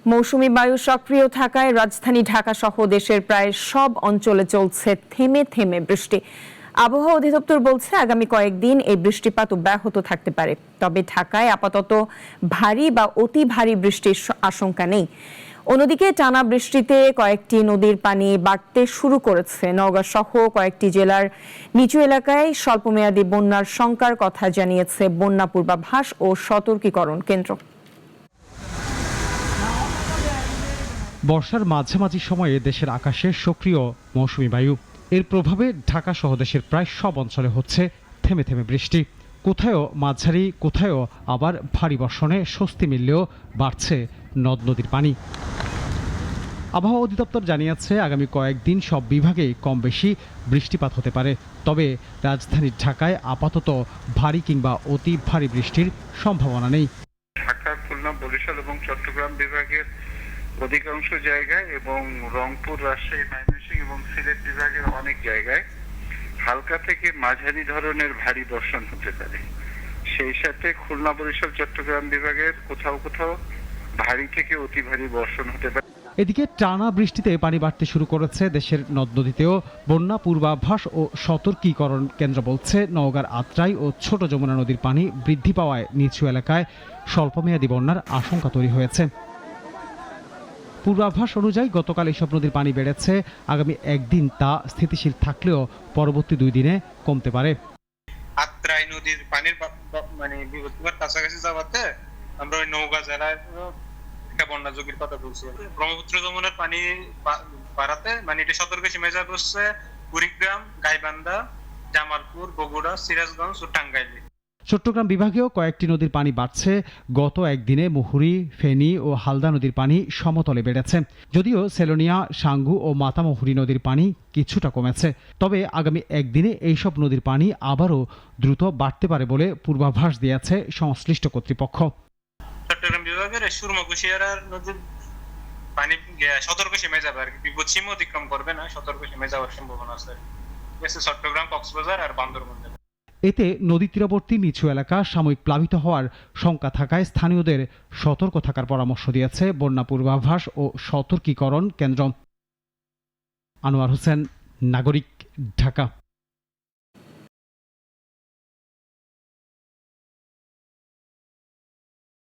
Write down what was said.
মৌসুমী বায়ু সক্রিয় থাকায় রাজধানী ঢাকা সহ দেশের প্রায় সব অঞ্চলে চলছে থেমে থেমে বৃষ্টি। আবহাওয়া অধিদপ্তর বলছে আগামী কয়েকদিন এই বৃষ্টিপাত অব্যাহত থাকতে পারে। তবে ঢাকায় আপাতত ভারী বা অতি ভারী বৃষ্টির আশঙ্কা নেই। অন্যদিকে টানা বৃষ্টিতে কয়েকটি নদীর পানি বাড়তে শুরু করেছে। নওগাঁ সহ কয়েকটি জেলার নিচু এলাকায় স্বল্পমেয়াদী বন্যার শঙ্কার কথা জানিয়েছে বন্যা পূর্বাভাস ও সতর্কীকরণ কেন্দ্র। বর্ষার মাঝামাঝি সময়ে দেশের আকাশে সক্রিয় মৌসুমী বায়ু। এর প্রভাবে ঢাকা সহ দেশের প্রায় সব অঞ্চলে হচ্ছে থেমে থেমে বৃষ্টি। কোথাও মাঝারি, কোথাও আবার ভারী বর্ষণে স্বস্তি মিললেও বাড়ছে নদ নদীর পানি। আবহাওয়া অধিদপ্তর জানিয়েছে আগামী কয়েকদিন সব বিভাগেই কম বেশি বৃষ্টিপাত হতে পারে। তবে রাজধানী ঢাকায় আপাতত ভারী কিংবা অতি ভারী বৃষ্টির সম্ভাবনা নেই। ঢাকা, খুলনা, বরিশাল এবং চট্টগ্রাম বিভাগের অধিকাংশ জায়গায় এবং রংপুর, রাজশাহী, ময়মনসিংহ এবং সিলেট বিভাগের অনেক জায়গায় হালকা থেকে মাঝারি ধরনের ভারী বর্ষণ হতে পারে। সেই সাথে খুলনা, বরিশাল, চট্টগ্রাম বিভাগের কোথাও কোথাও ভারী থেকে অতি ভারী বর্ষণ হতে পারে। এদিকে টানা বৃষ্টিতে পানি বাড়তে শুরু করেছে দেশের নদ নদীতেও। বন্যা পূর্বাভাস ও সতর্কীকরণ কেন্দ্র বলছে নওগাঁর আত্রাই ও ছোট যমুনা নদীর পানি বৃদ্ধি পাওয়ায় নিচু এলাকায় স্বল্পমেয়াদী বন্যার আশঙ্কা তৈরি হয়েছে। পূর্বাভাস অনুযায়ী গতকাল এসব নদীর পানি বেড়েছে। আগামী একদিন তা স্থিতিশীল থাকলেও পরবর্তী 2 দিনে কমতে পারে। আত্রাই নদীর পানির মানে বিপদের কাছাকাছি যাওয়াতে আমরা ওই নওগাঁ জেলায় বন্যা ঝুঁকির কথা বলছি। ব্রহ্মপুত্র যমুনার পানি বাড়াতে মানে এটা সতর্ক সীমায় যা বসছে কুড়িগ্রাম, গাইবান্ধা, জামালপুর, বগুড়া, সিরাজগঞ্জ ও টাঙ্গাইলে। চট্টগ্রাম বিভাগেও কয়েকটি নদীর পানি বাড়ছে। গত একদিনে মুহুরী, ফেনী ও হালদা নদীর পানি সমতলে বেড়েছে। যদিও সেলোনিয়া, সাঙ্গু ও মাতামুহুরী নদীর পানি কিছুটা কমেছে। তবে আগামী একদিনে এইসব নদীর পানি আবারও দ্রুত বাড়তে পারে বলে পূর্বাভাস দিয়েছে সংশ্লিষ্ট কর্তৃপক্ষ। চট্টগ্রাম বিভাগের সুরমা কুশিয়ারা নদীর পানি সতর্ক সীমায় যাবে আর কি, বিপদ সীমা অতিক্রম করবে না, সতর্ক সীমায় যাওয়ার সম্ভাবনা আছে। চট্টগ্রাম, কক্সবাজার আর বান্দরবান। এতে নদী তীরবর্তী নিচু এলাকা সাময়িক প্লাবিত হওয়ার শঙ্কা থাকায় স্থানীয়দের সতর্ক থাকার পরামর্শ দিয়েছে বন্যা পূর্বাভাস ও সতর্কীকরণ কেন্দ্র। আনোয়ার হোসেন, নাগরিক, ঢাকা।